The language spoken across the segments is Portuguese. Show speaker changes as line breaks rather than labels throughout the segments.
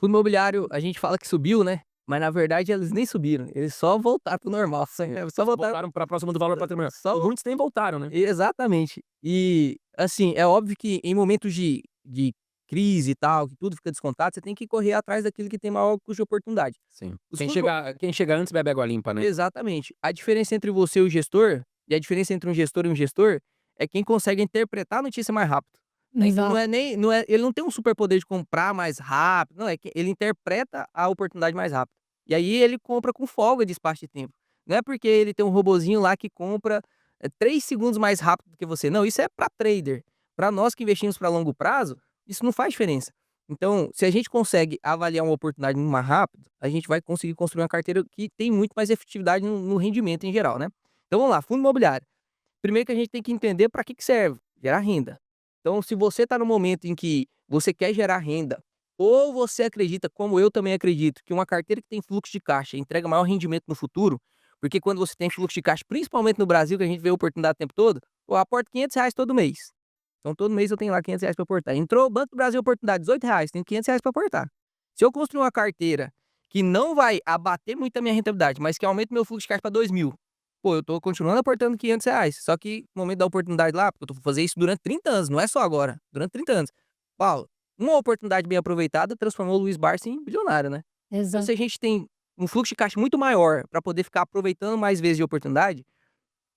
Fundo imobiliário, a gente fala que subiu, né, mas na verdade eles nem subiram, eles só voltaram para o normal, só voltaram
Voltaram pra próxima do valor patrimonial.
só
Muitos nem voltaram, né.
exatamente. E, assim, é óbvio que em momentos de crise e tal, que tudo fica descontado, você tem que correr atrás daquilo que tem maior custo de oportunidade.
Sim.
Os
Quem
fundos imo
chega antes bebe água limpa, né.
Exatamente. A diferença entre você e o gestor, e a diferença entre um gestor e um gestor, é quem consegue interpretar a notícia mais rápido, né. Então
Exato.
não é ele não tem um superpoder de comprar mais rápido, não, é que ele interpreta a oportunidade mais rápido. E aí ele compra com folga de espaço de tempo. Não é porque ele tem um robozinho lá que compra, 3 segundos mais rápido do que você, não, isso é para trader. Para nós que investimos para longo prazo, isso não faz diferença. Então, se a gente consegue avaliar uma oportunidade muito mais rápido, a gente vai conseguir construir uma carteira que tem muito mais efetividade no rendimento em geral, né. Então vamos lá, fundo imobiliário. Primeiro que a gente tem que entender para que serve, gerar renda. Então se você está no momento em que você quer gerar renda, ou você acredita, como eu também acredito, que uma carteira que tem fluxo de caixa entrega maior rendimento no futuro, porque quando você tem fluxo de caixa, principalmente no Brasil, que a gente vê oportunidade o tempo todo, pô, eu aporto R$ 500 todo mês. Então todo mês eu tenho lá R$ 500 para aportar. Entrou Banco do Brasil oportunidade, R$ 18, tenho R$ 500 para aportar. Se eu construir uma carteira que não vai abater muito a minha rentabilidade, mas que aumenta meu fluxo de caixa para 2.000, pô, eu tô continuando aportando R$ 500, só que no momento da oportunidade lá, porque eu tô fazer isso durante 30 anos, não é só agora, durante 30 anos. Paulo, uma oportunidade bem aproveitada transformou o Luiz Barsi em bilionário, né. Então se
Exato.
a gente tem um fluxo de caixa muito maior para poder ficar aproveitando mais vezes de oportunidade,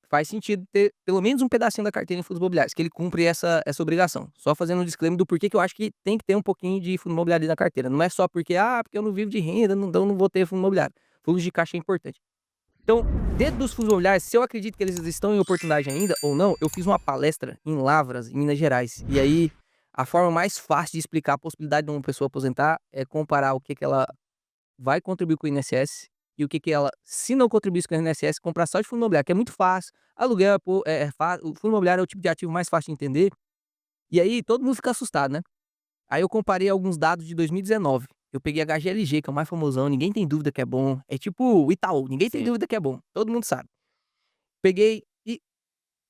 faz sentido ter pelo menos um pedacinho da carteira em fundos imobiliários, que ele cumpre essa obrigação. Só fazendo um disclaimer do porquê que eu acho que tem que ter um pouquinho de fundo imobiliário na carteira. Não é só porque, porque eu não vivo de renda, não, então não vou ter fundo imobiliário. Fluxo de caixa é importante. Então, dentro dos fundos imobiliários, se eu acredito que eles estão em oportunidade ainda ou não, eu fiz uma palestra em Lavras, em Minas Gerais. E aí, a forma mais fácil de explicar a possibilidade de uma pessoa aposentar é comparar o que que ela vai contribuir com o INSS e o que que ela, se não contribuísse com o INSS, comprar só de fundo imobiliário, que é muito fácil. Aluguel é o fundo imobiliário é o tipo de ativo mais fácil de entender. E aí todo mundo fica assustado, né? Aí eu comparei alguns dados de 2019. Eu peguei a HGLG, que é o mais famosão, ninguém tem dúvida que é bom. É tipo o Itaú, ninguém tem
Sim.
dúvida que é bom, todo mundo sabe. Peguei e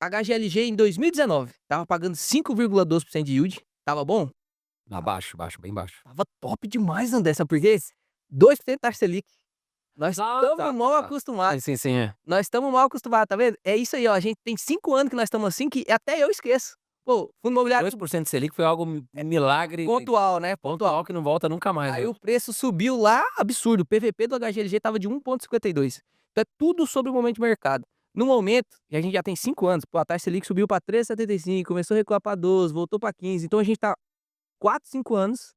HGLG em 2019, estava pagando 5,12% de yield, estava bom?
Baixo, baixo, bem baixo.
Estava top demais, André, sabe por quê? 2% taxa Selic. Nós
Ah,
estamos
tá,
mal
tá.
acostumados.
Sim, sim, é.
Nós estamos mal acostumados, tá vendo? É isso aí, ó, a gente tem 5 anos que nós estamos assim, que até eu esqueço. Pô, fundo imobiliário
2% Selic foi algo milagre,
pontual, né, pontual.
pontual que não volta nunca mais,
Aí
né.
o preço subiu lá, absurdo, o PVP do HGLG estava de 1,52. Então é tudo sobre o momento de mercado. No momento, e a gente já tem 5 anos, pô, a taxa Selic subiu para 3,75, começou a recuar para 12, voltou para 15, então a gente tá 4, 5 anos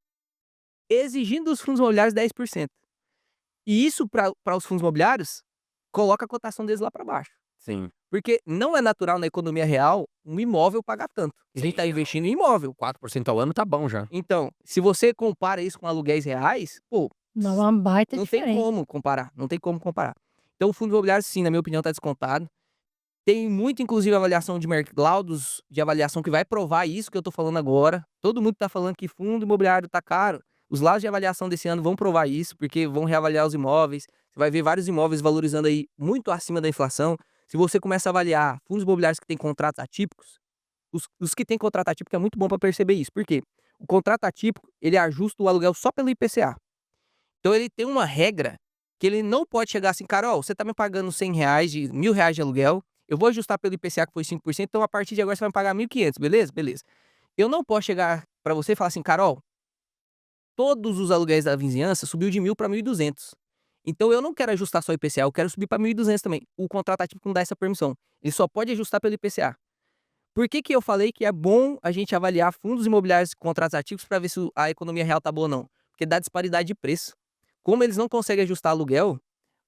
exigindo dos fundos imobiliários 10%. E isso para os fundos imobiliários, coloca a cotação deles lá para baixo.
Sim.
Porque não é natural na economia real um imóvel pagar tanto. A gente tá
Sim, não.
investindo em imóvel.
4% ao ano tá bom já.
Então, se você compara isso com aluguéis reais, pô,
Dá uma baita
não tem
diferença.
como comparar, não tem como comparar. Então o fundo imobiliário sim, na minha opinião, tá descontado. Tem muito, inclusive, avaliação de laudos de avaliação que vai provar isso que eu tô falando agora. Todo mundo tá falando que fundo imobiliário tá caro. Os laudos de avaliação desse ano vão provar isso, porque vão reavaliar os imóveis. Você vai ver vários imóveis valorizando aí muito acima da inflação. Se você começa a avaliar fundos imobiliários que têm contratos atípicos, os que têm contrato atípico é muito bom para perceber isso. Por quê? O contrato atípico, ele ajusta o aluguel só pelo IPCA. Então ele tem uma regra que ele não pode chegar assim: "Carol, você tá me pagando R$ 100 de R$ 1.000 de aluguel, eu vou ajustar pelo IPCA que foi 5%, então a partir de agora você vai me pagar 1.500, beleza? Beleza". Eu não posso chegar pra você e falar assim: "Carol, todos os aluguéis da vizinhança subiu de 1.000 para 1.200. Então eu não quero ajustar só o IPCA, eu quero subir para 1.200 também". O contrato atípico não dá essa permissão. Ele só pode ajustar pelo IPCA. Por que que eu falei que é bom a gente avaliar fundos imobiliários com contratos ativos para ver se a economia real tá boa ou não? Porque dá disparidade de preço. Como eles não conseguem ajustar aluguel,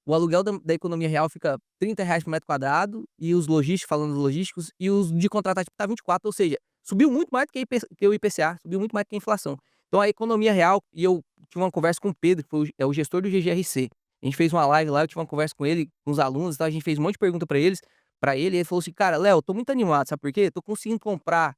o aluguel da economia real fica R$ 30 por metro quadrado, e os logísticos, falando dos logísticos, e os de contrato ativo tá 24, ou seja, subiu muito mais do que que o IPCA, subiu muito mais do que a inflação. Então a economia real, e eu tive uma conversa com o Pedro, que foi o gestor do GGRC. A gente fez uma live lá, eu tive uma conversa com ele, com os alunos e tal, a gente fez um monte de pergunta pra ele, e ele falou assim: "Cara, Léo, tô muito animado, sabe por quê? Tô conseguindo comprar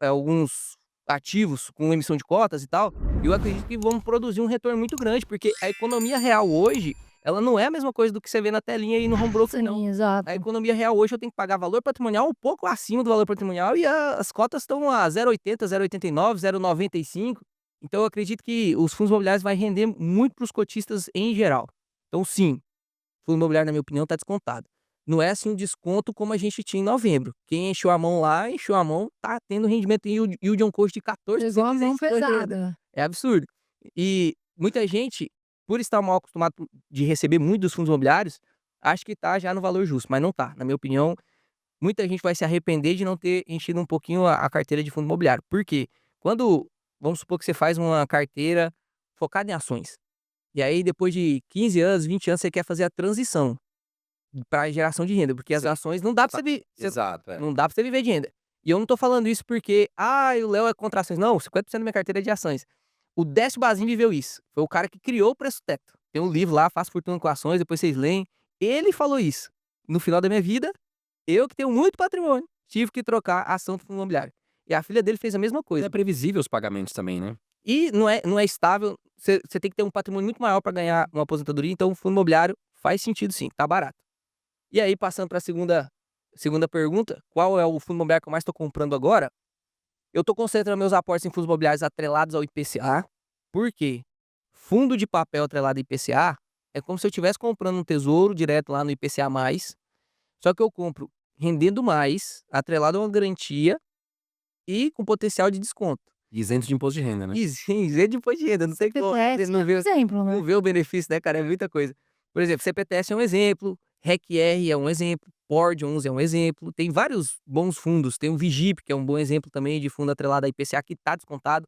alguns ativos com emissão de cotas e tal, e eu acredito que vamos produzir um retorno muito grande, porque a economia real hoje, ela não é a mesma coisa do que você vê na telinha aí no home broker não.
Sim,
A
exato.
economia real hoje eu tenho que pagar valor patrimonial um pouco acima do valor patrimonial, e as cotas estão a 0,80, 0,89, 0,95. Então eu acredito que os fundos imobiliários vai render muito para os cotistas em geral. Então sim, fundo imobiliário, na minha opinião, está descontado. Não é assim um desconto como a gente tinha em novembro. Quem encheu a mão lá, encheu a mão, tá tendo rendimento em yield on cost de 14%.
Pegou a mão pesada.
É absurdo. E muita gente, por estar mal acostumado de receber muito dos fundos imobiliários, acha que tá já no valor justo, mas não tá. Na minha opinião, muita gente vai se arrepender de não ter enchido um pouquinho a carteira de fundo imobiliário. Por quê? Quando, vamos supor que você faz uma carteira focada em ações, e aí depois de 15 anos, 20 anos, você quer fazer a transição para geração de renda, porque as
Sim.
ações não dá pra
Exato, é.
não dá pra você viver de renda. E eu não tô falando isso porque, o Léo é contra ações. Não, 50% da minha carteira é de ações. O Décio Bazin viveu isso. Foi o cara que criou o preço teto. Tem um livro lá, Faça Fortuna com Ações, depois vocês leem. Ele falou isso. No final da minha vida, eu que tenho muito patrimônio, tive que trocar a ação do fundo imobiliário. E a filha dele fez a mesma
Mas
coisa.
é previsível os pagamentos também, né?
E não é estável, você tem que ter um patrimônio muito maior para ganhar uma aposentadoria, então o fundo imobiliário faz sentido sim, tá barato. E aí, passando para a segunda pergunta, qual é o fundo imobiliário que eu mais estou comprando agora? Eu estou concentrando meus aportes em fundos imobiliários atrelados ao IPCA, porque fundo de papel atrelado ao IPCA é como se eu estivesse comprando um tesouro direto lá no IPCA+, só que eu compro rendendo mais, atrelado a uma garantia e com potencial de desconto.
Isento de imposto de renda, né?
Isento de imposto de renda, não sei como.
CPTS
Não vê,
exemplo, né?
não vê o benefício, né, cara? É muita coisa. Por exemplo, CPTS é um exemplo, REC-R é um exemplo, POR11 é um exemplo. Tem vários bons fundos. Tem o Vigip, que é um bom exemplo também de fundo atrelado a IPCA, que tá descontado.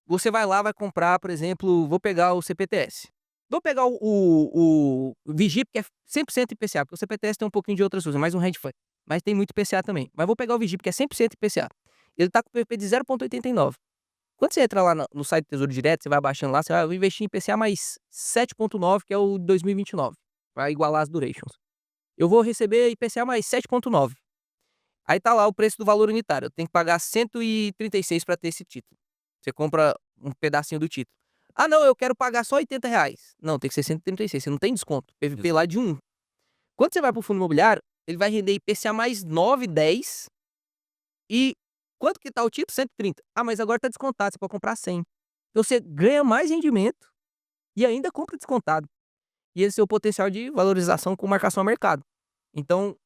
Você vai lá, vai comprar, por exemplo, vou pegar o CPTS. Vou pegar o Vigip, que é 100% IPCA, porque o CPTS tem um pouquinho de outras coisas, mais um hedge fund. Mas tem muito IPCA também. Mas vou pegar o Vigip, que é 100% IPCA. Ele tá com PP de 0,89. Quando você entra lá no site do Tesouro Direto, você vai baixando lá, você vai investir em IPCA mais 7,9, que é o 2029, para igualar as durations. Eu vou receber IPCA mais 7,9. Aí tá lá o preço do valor unitário. Eu tenho que pagar 136 para ter esse título. Você compra um pedacinho do título. Ah, não, eu quero pagar só R$ 80. Não, tem que ser 136, você não tem desconto. PVP lá de 1. Quando você vai pro fundo imobiliário, ele vai render IPCA mais 9, 10. E quanto que tá o título? 130. Ah, mas agora tá descontado, você pode comprar 100. Então você ganha mais rendimento e ainda compra descontado. E esse é o potencial de valorização com marcação ao mercado. Então,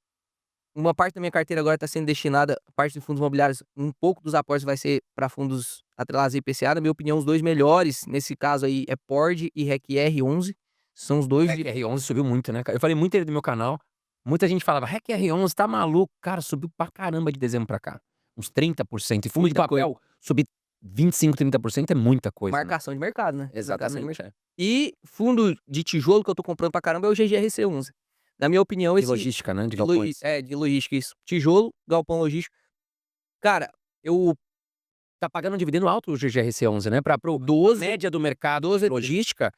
uma parte da minha carteira agora está sendo destinada, a parte de fundos imobiliários, um pouco dos aportes vai ser para fundos atrelados a IPCA. Na minha opinião, os dois melhores, nesse caso aí, é PORD e REC-R11. São os dois.
REC-R11 subiu muito, né, cara? Eu falei muito ele do meu canal. Muita gente falava, REC-R11 tá maluco. Cara, subiu pra caramba de dezembro pra cá. Uns 30%. E fundo de
Muita
papel, subir 25, 30% é muita coisa. Né?
Marcação de mercado, né?
Exatamente.
Marcação de mercado. E fundo de tijolo que eu tô comprando pra caramba é o GGRC11. Na minha opinião,
De logística, né? De galpões.
de logística, isso. Tijolo, galpão logístico. Cara, eu
Tá pagando um dividendo alto o GGRC11, né? Pro 12, média do mercado, 12 logística,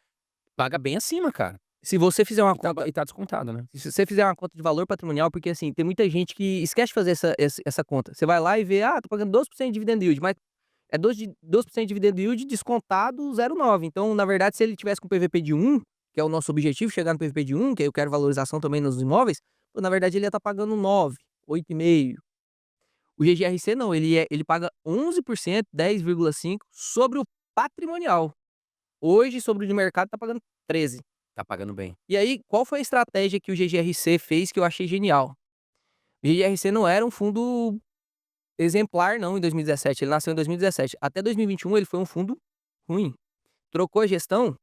paga bem acima, cara.
se você fizer uma conta,
E tá descontado, né?
se você fizer uma conta de valor patrimonial, porque assim, tem muita gente que esquece de fazer essa conta. Você vai lá e vê, tô pagando 12% de dividend yield, mas é 12% de dividend yield descontado 0,9. Então, na verdade, se ele tivesse com PVP de 1, que é o nosso objetivo, chegar no PVP de 1, que eu quero valorização também nos imóveis, na verdade ele ia estar pagando 9, 8,5. O GGRC não, ele paga 11%, 10,5% sobre o patrimonial. Hoje, sobre o de mercado, tá pagando 13%.
Tá pagando bem.
E aí, qual foi a estratégia que o GGRC fez que eu achei genial? O GGRC não era um fundo exemplar, não, em 2017. Ele nasceu em 2017. Até 2021, ele foi um fundo ruim. Trocou a gestão,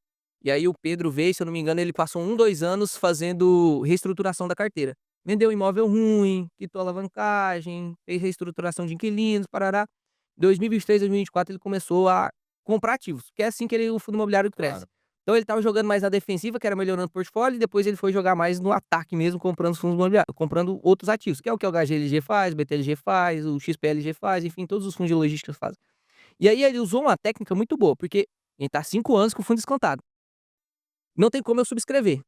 e aí o Pedro veio, se eu não me engano, ele passou 1, 2 anos fazendo reestruturação da carteira. Vendeu imóvel ruim, quitou alavancagem, fez reestruturação de inquilinos, parará. 2023, 2024, ele começou a comprar ativos, que é assim que o fundo imobiliário cresce.
Claro.
Então ele estava jogando mais na defensiva, que era melhorando o portfólio, e depois ele foi jogar mais no ataque mesmo, comprando fundos imobiliários, comprando outros ativos, que é o HGLG faz, o BTLG faz, o XPLG faz, enfim, todos os fundos de logística fazem. E aí ele usou uma técnica muito boa, porque ele tá 5 anos com o fundo descontado. Não tem como eu subscrever.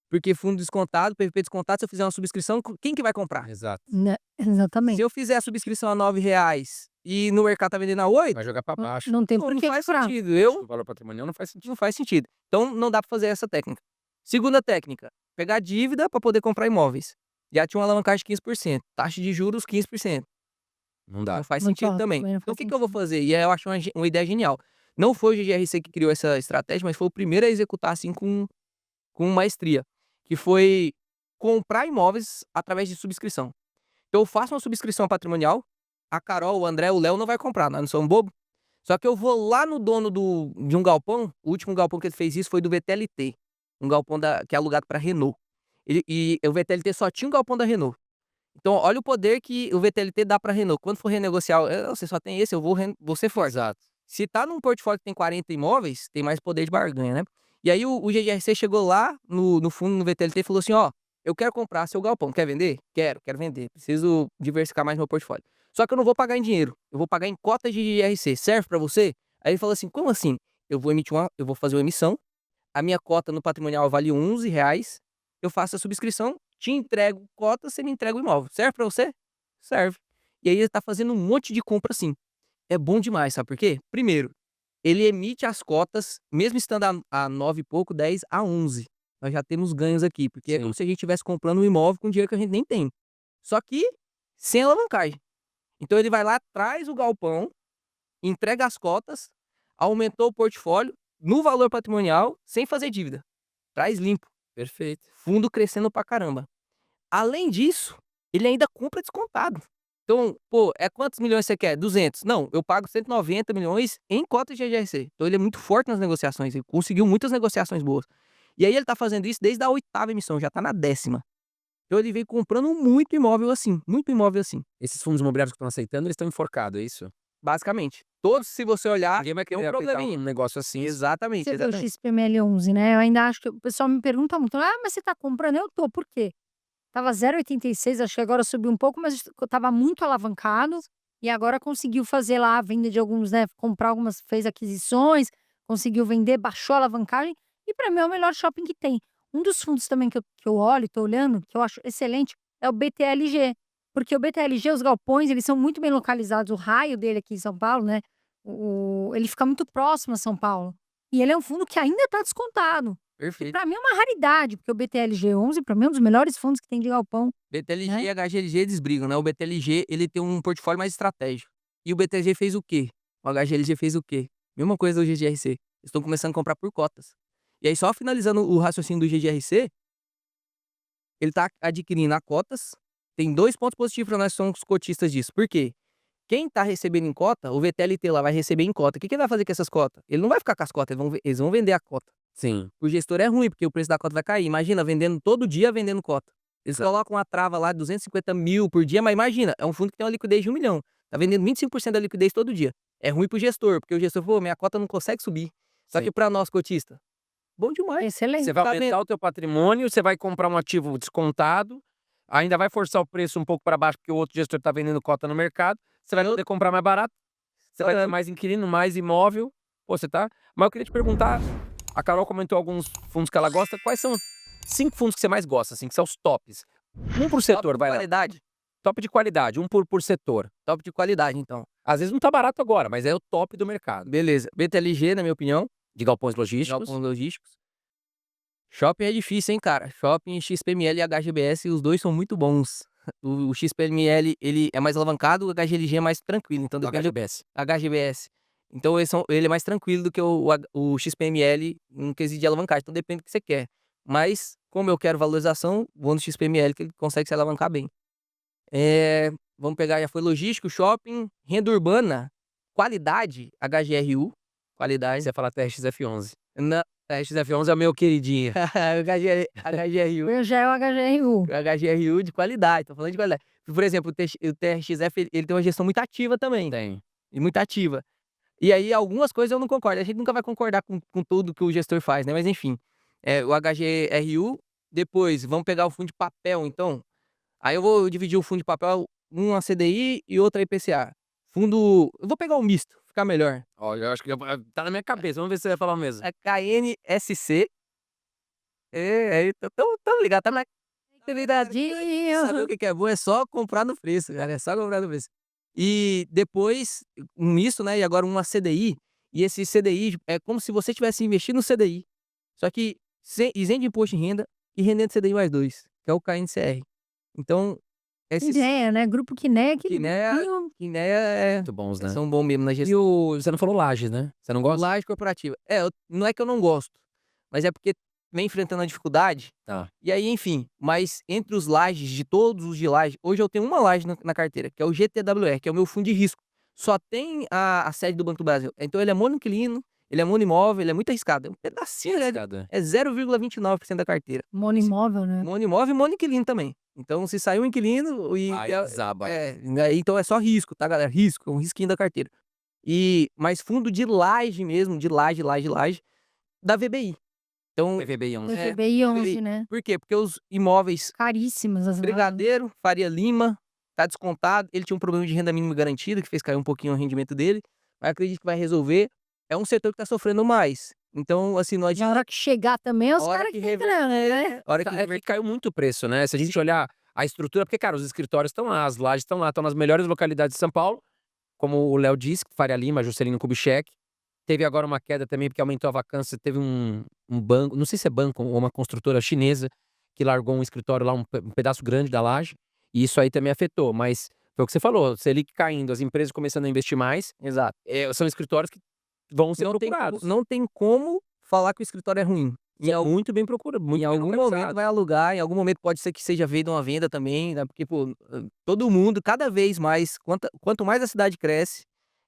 Porque fundo descontado, PVP descontado, se eu fizer uma subscrição, quem que vai comprar?
Exato.
Né, exatamente.
Se eu fizer a subscrição a R$9 e no mercado tá vendendo a 8,
Vai jogar pra baixo.
Não tem
não
por que
faz
comprar.
sentido.
O valor patrimonial não faz sentido.
Não faz sentido. Então não dá pra fazer essa técnica. Segunda técnica, pegar dívida pra poder comprar imóveis. Já tinha uma alavancagem de 15%, taxa de juros 15%.
Não dá.
Não faz
Muito
sentido
alto,
também.
também não
Então o
faz
que eu vou
sentido.
fazer? E aí eu acho uma ideia genial. Não foi o GGRC que criou essa estratégia, mas foi o primeiro a executar assim com maestria, que foi comprar imóveis através de subscrição. Então eu faço uma subscrição patrimonial, a Carol, o André, o Léo não vai comprar, nós não somos bobo. Só que eu vou lá no dono de um galpão, o último galpão que ele fez isso foi do VTLT, um galpão que é alugado para Renault. E o VTLT só tinha um galpão da Renault. Então olha o poder que o VTLT dá para Renault. Quando for renegociar, você só tem esse, vou ser forte.
Exato.
Se tá num portfólio que tem 40 imóveis, tem mais poder de barganha, né? E aí o GGRC chegou lá no fundo, no VTLT, e falou assim: ó, eu quero comprar seu galpão, quer vender? Quero vender. Preciso diversificar mais meu portfólio. Só que eu não vou pagar em dinheiro, eu vou pagar em cotas de GGRC. Serve para você? Aí ele falou assim: como assim? Eu vou fazer uma emissão, a minha cota no patrimonial vale R$ 11, eu faço a subscrição, te entrego cota, você me entrega o imóvel. Serve para você? Serve. E aí ele tá fazendo um monte de compra assim. É bom demais, sabe por quê? Primeiro, ele emite as cotas, mesmo estando a 9 e pouco, 10 a 11. Nós já temos ganhos aqui, porque é
Sim.
como se a gente estivesse comprando um imóvel com dinheiro que a gente nem tem. Só que sem alavancagem. Então ele vai lá, traz o galpão, entrega as cotas, aumentou o portfólio no valor patrimonial, sem fazer dívida. Traz limpo.
Perfeito.
Fundo crescendo pra caramba. Além disso, ele ainda compra descontado. Então, pô, é quantos milhões você quer? 200? Não, eu pago 190 milhões em cotas de GGRC. Então ele é muito forte nas negociações, ele conseguiu muitas negociações boas. E aí ele tá fazendo isso desde a 8ª emissão, já tá na 10ª. Então ele veio comprando muito imóvel assim, muito imóvel assim,
Esses fundos imobiliários que estão aceitando, eles estão enforcados, é isso?
basicamente. Todos, se você olhar,
Ninguém vai
tem um
querer aceitar
probleminha.
um negócio assim.
Exatamente,
Você vê o
exatamente.
XPML 11, né? Eu ainda acho que o pessoal me pergunta muito: "Ah, mas você tá comprando?" Eu tô, por quê? Tava 0,86, acho que agora subiu um pouco, mas tava muito alavancado, e agora conseguiu fazer lá a venda de alguns, né, comprar algumas, fez aquisições, conseguiu vender, baixou a alavancagem, e para mim é o melhor shopping que tem. Um dos fundos também que eu olho, tô olhando, que eu acho excelente, é o BTLG, porque o BTLG, os galpões, eles são muito bem localizados, o raio dele aqui em São Paulo, né, ele fica muito próximo a São Paulo, e ele é um fundo que ainda tá descontado. Que
Perfeito.
pra mim é uma raridade, porque o BTLG11 pra mim é um dos melhores fundos que tem de galpão,
BTLG
né.
e HGLG eles brigam, né? O BTLG ele tem um portfólio mais estratégico. E o BTG fez o quê? O HGLG fez o quê? Mesma coisa do GGRC. Eles estão começando a comprar por cotas. E aí, só finalizando o raciocínio do GGRC, ele tá adquirindo a cotas. Tem 2 pontos positivos para nós que somos cotistas disso. Por quê? Quem tá recebendo em cota, o VTLT lá vai receber em cota. O que que ele vai fazer com essas cotas? Ele não vai ficar com as cotas, eles vão vender a cota.
Sim.
O gestor é ruim, porque o preço da cota vai cair. Imagina, vendendo todo dia, vendendo cota. Eles colocam uma trava lá de 250 mil por dia, mas imagina, é um fundo que tem uma liquidez de 1 milhão. Tá vendendo 25% da liquidez todo dia. É ruim pro gestor, porque o gestor falou, minha cota não consegue subir. Só
Sim.
que pra nós, cotista, bom demais.
Excelente.
Você vai
Tá
aumentar o teu patrimônio, você vai comprar um ativo descontado, ainda vai forçar o preço um pouco para baixo, porque o outro gestor está vendendo cota no mercado, você vai poder comprar mais barato, você vai ter mais inquilino, mais imóvel, pô, você tá... Mas eu queria te perguntar, a Carol comentou alguns fundos que ela gosta, quais são os 5 fundos que você mais gosta, assim, que são os tops? Um por setor, vai lá.
Qualidade.
Top de qualidade, um por setor.
Top de qualidade, então.
Às vezes não tá barato agora, mas é o top do mercado.
Beleza. BTLG, na minha opinião.
De galpões logísticos.
Galpões logísticos. Shopping é difícil, hein, cara. Shopping, XPML e HGBS, os dois são muito bons. O XPML, ele é mais alavancado, o HGLG é mais tranquilo. Então
Do
depende
HGBS.
HGBS. Então ele é mais tranquilo do que o XPML em quesito de alavancagem. Então depende do que você quer. Mas, como eu quero valorização, vou no XPML que ele consegue se alavancar bem. Vamos pegar, já foi logístico, shopping, renda urbana, qualidade, HGRU, qualidade.
Você fala TRXF11.
Na,
TRXF11 é o meu queridinho.
HGRU.
O meu já é o HGRU.
HGRU de qualidade, tô falando de qualidade. Por exemplo, o TRXF, ele tem uma gestão muito ativa também.
Tem.
E muito ativa. E aí, algumas coisas eu não concordo. A gente nunca vai concordar com tudo que o gestor faz, né? Mas enfim, o HGRU. Depois, vamos pegar o fundo de papel, então. Aí eu vou dividir o fundo de papel, uma CDI e outra IPCA. Fundo... Eu vou pegar o misto, ficar melhor.
Olha, eu acho que tá na minha cabeça. Vamos ver se você vai falar o mesmo.
A KNSC. Tamo ligado, tá na...
Cuidadinho.
Saber o que é bom é só comprar no preço, cara. É só comprar no preço. E depois, um misto, né? E agora uma CDI. E esse CDI é como se você tivesse investido no CDI. Só que isento de imposto de renda e rendendo CDI mais 2, que é o KNCR. Então, Esses
Quinéia, né? Grupo Quinéia, aquele
Quinéia
grupinho.
Quinéia
Muito bons, né?
são bom mesmo na
E
gestão.
você não falou Lages, né? Você não gosta?
Laje corporativa. Não é que eu não gosto, mas é porque vem enfrentando a dificuldade,
Tá.
e aí, enfim. Mas entre os lajes, de todos os de laje, hoje eu tenho uma laje na carteira, que é o GTWR, que é o meu fundo de risco. Só tem a sede do Banco do Brasil. Então ele é monoinquilino, ele é monoimóvel, ele é muito arriscado. É um pedacinho, né?
Arriscado, é.
É 0,29% da carteira.
Monoimóvel, né?
Monoimóvel e monoinquilino também. Então, se sair um inquilino e
Aí desaba.
então é só risco, tá, galera? Risco, é um risquinho da carteira. Mas fundo de laje mesmo, de laje, da VBI. Então,
PVBI 11.
É,
PVBI 11, né?
por quê? Porque os imóveis
Caríssimas as lajes.
Brigadeiro, Faria Lima, tá descontado. Ele tinha um problema de renda mínima garantida, que fez cair um pouquinho o rendimento dele, mas acredito que vai resolver. É um setor que tá sofrendo mais. Então, assim, não
Na
adianta.
hora que chegar também, os
A hora
caras
que
que entram, né?
A hora
É
que
que caiu muito o preço, né? Se a gente olhar a estrutura, porque, cara, os escritórios estão lá, as lajes estão lá, estão nas melhores localidades de São Paulo, como o Léo disse, Faria Lima, Juscelino Kubitschek. Teve agora uma queda também, porque aumentou a vacância. Teve um banco, não sei se é banco ou uma construtora chinesa, que largou um escritório lá, um pedaço grande da laje, e isso aí também afetou. Mas foi o que você falou, Selic caindo, as empresas começando a investir mais,
Exato.
são escritórios que vão ser
Não tem,
procurados.
não tem como falar que o escritório é ruim.
E é muito bem procurado, muito
Em
bem
algum momento
localizado.
vai alugar, em algum momento pode ser que seja feita uma venda também, né? Porque, pô, todo mundo, cada vez mais, quanto mais a cidade cresce,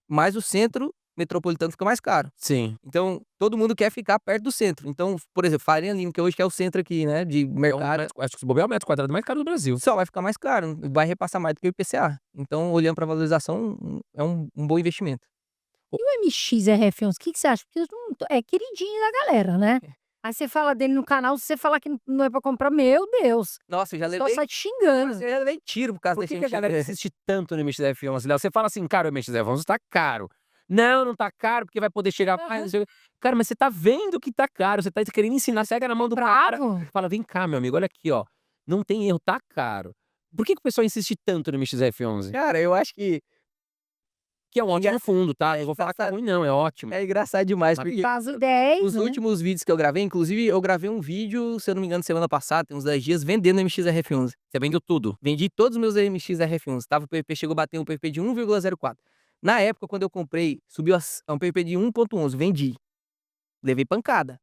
mais o centro metropolitano fica mais caro.
Sim.
Então, todo mundo quer ficar perto do centro. Então, por exemplo, Faria Lima, que hoje que é o centro aqui, né, de mercado,
Acho que se bobear é o metro quadrado mais caro do Brasil.
só vai ficar mais caro, vai repassar mais do que o IPCA. Então, olhando para valorização, é um bom investimento.
E o MXRF11, o que você acha? Porque é queridinho da galera, né? Aí você fala dele no canal, se você falar que não é pra comprar, meu Deus.
Nossa, eu já
Só
levei,
sai te xingando.
eu já levei tiro por causa
Por
desse
que a galera
MXRF.
insiste tanto no MXF11, Léo? Você fala assim, cara, o MXF11 tá caro. Não, não tá caro, porque vai poder chegar mais. Não sei o quê. Cara, mas você tá vendo que tá caro, você tá querendo ensinar, pega na mão do cara.
Bravo.
Fala, vem cá, meu amigo, olha aqui, ó. Não tem erro, tá caro. Por que o pessoal insiste tanto no MXF11?
Cara, eu acho que
Que é um ótimo fundo, tá? Eu vou falar que é ruim, não, é ótimo.
é engraçado demais, porque
Caso 10,
os
né?
últimos vídeos que eu gravei, inclusive, eu gravei um vídeo, se eu não me engano, semana passada, tem uns 10 dias, vendendo MXRF11.
Você vendeu tudo.
Vendi todos os meus MXRF11. Tava, o PVP chegou a bater um PVP de 1,04. Na época, quando eu comprei, subiu a um PVP de 1,11. Vendi. Levei pancada.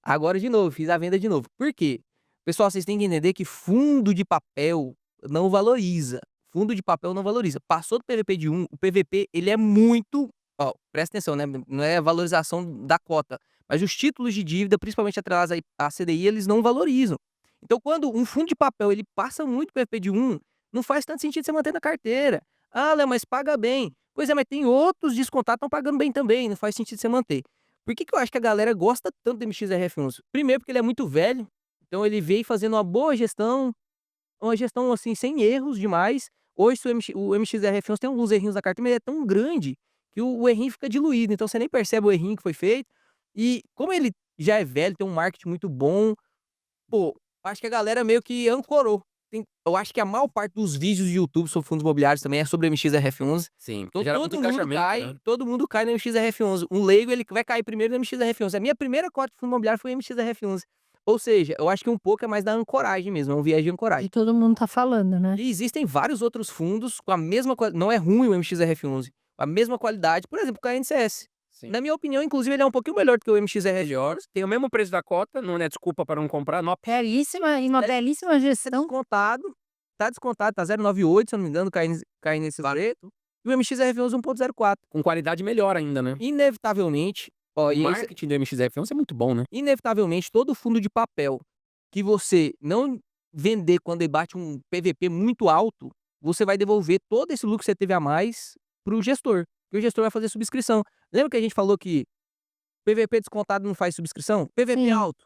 Agora, de novo, fiz a venda de novo. Por quê? Pessoal, vocês têm que entender que fundo de papel não valoriza. Fundo de papel não valoriza. Passou do PVP de 1, o PVP, ele é muito... Ó, presta atenção, né? Não é a valorização da cota. Mas os títulos de dívida, principalmente atrelados à CDI, eles não valorizam. Então, quando um fundo de papel ele passa muito PVP de 1, não faz tanto sentido você manter na carteira. Ah, Léo, mas paga bem. Pois é, mas tem outros descontados que estão pagando bem também. Não faz sentido você manter. Por que eu acho que a galera gosta tanto do MXRF11? Primeiro, porque ele é muito velho. Então, ele veio fazendo uma boa gestão. Uma gestão, assim, sem erros demais. Hoje, se o MXRF11 tem alguns errinhos na carteira, mas ele é tão grande que o errinho fica diluído. Então, você nem percebe o errinho que foi feito. E como ele já é velho, tem um marketing muito bom, pô, acho que a galera meio que ancorou. Eu acho que a maior parte dos vídeos do YouTube sobre fundos imobiliários também é sobre MXRF11.
Sim,
Então
gera muito engajamento, né?
todo mundo cai no MXRF11. Um leigo, ele vai cair primeiro no MXRF11. A minha primeira cota de fundo imobiliário foi MXRF11. Ou seja, eu acho que um pouco é mais da ancoragem mesmo, é um viés de ancoragem.
E todo mundo tá falando, né?
E existem vários outros fundos com a mesma qualidade. Não é ruim o MXRF11. Com a mesma qualidade, por exemplo, o KNCS.
Sim.
Na minha opinião, inclusive, ele é um pouquinho melhor do que o MXRF11.
Melhor. Tem o mesmo preço da cota, não é desculpa para não comprar. Não,
Belíssima e uma belíssima
Tá
gestão.
descontado. Tá descontado, tá 0,98, se eu não me engano, cai nesse vareto. E o MXRF11 1,04.
com qualidade melhor ainda, né?
Inevitavelmente, ó,
O
e esse,
marketing do MXF11 é muito bom, né?
inevitavelmente, todo fundo de papel que você não vender quando ele bate um PVP muito alto, você vai devolver todo esse lucro que você teve a mais pro gestor. E o gestor vai fazer subscrição. Lembra que a gente falou que PVP descontado não faz subscrição? PVP
Sim.
alto.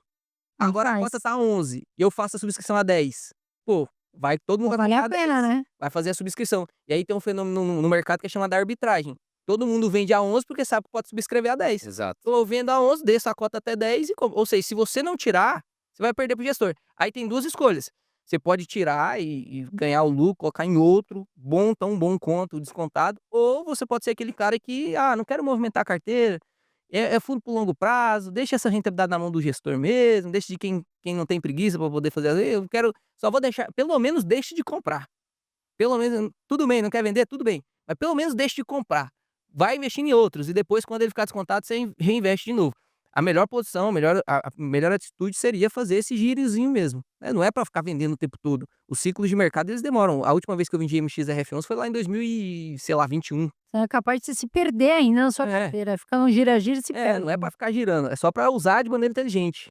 Não
Agora a
faz.
cota tá 11 e eu faço a subscrição a 10. Pô, vai todo mundo vai
Vale
pagar
a pena,
10.
né?
Vai fazer a subscrição. E aí tem um fenômeno no mercado que é chamado arbitragem. Todo mundo vende a 11 porque sabe que pode subscrever a 10.
Exato.
Então eu vendo a 11, desço a cota até 10 ou seja, se você não tirar, você vai perder pro gestor. Aí tem duas escolhas. Você pode tirar e ganhar o lucro, colocar em outro, bom, tão bom quanto o descontado, ou você pode ser aquele cara que, não quero movimentar a carteira, é fundo por longo prazo, deixa essa rentabilidade na mão do gestor mesmo, deixa de quem não tem preguiça para poder fazer, eu quero, só vou deixar, pelo menos deixe de comprar. Pelo menos, tudo bem, não quer vender? Tudo bem, mas pelo menos deixe de comprar. Vai investindo em outros e depois, quando ele ficar descontado, você reinveste de novo. A melhor posição, a melhor atitude seria fazer esse girozinho mesmo, né, não é para ficar vendendo o tempo todo. Os ciclos de mercado, eles demoram. A última vez que eu vendi MXRF11 foi lá em 2000 e, sei lá, 21.
Você é capaz de você se perder ainda na sua
É.
carteira, fica num gira-gira e se
É,
perde.
não é para ficar girando, é só para usar de maneira inteligente.